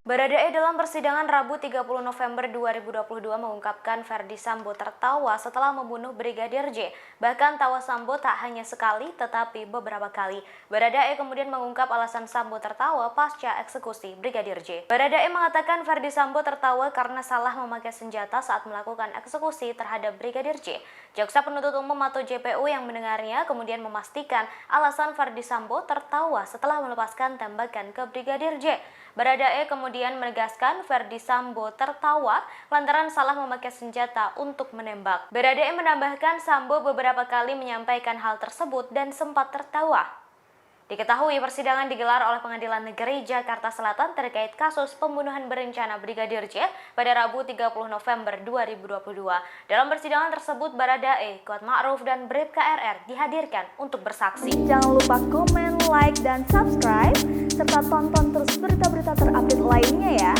Baradae dalam persidangan Rabu 30 November 2022 mengungkapkan Ferdy Sambo tertawa setelah membunuh Brigadir J. Bahkan tawa Sambo tak hanya sekali tetapi beberapa kali. Baradae kemudian mengungkap alasan Sambo tertawa pasca eksekusi Brigadir J. Baradae mengatakan Ferdy Sambo tertawa karena salah memakai senjata saat melakukan eksekusi terhadap Brigadir J. Jaksa penuntut umum atau JPU yang mendengarnya kemudian memastikan alasan Ferdy Sambo tertawa setelah melepaskan tembakan ke Brigadir J. Baradae kemudian menegaskan Ferdy Sambo tertawa lantaran salah memakai senjata untuk menembak. Baradae menambahkan Sambo beberapa kali menyampaikan hal tersebut dan sempat tertawa. Diketahui persidangan digelar oleh Pengadilan Negeri Jakarta Selatan terkait kasus pembunuhan berencana Brigadir J pada Rabu 30 November 2022. Dalam persidangan tersebut Baradae, Kuatma'ruf, dan Bribka RR dihadirkan untuk bersaksi. Jangan lupa komen, like, dan subscribe serta tonton terus berita-berita terupdate lainnya ya.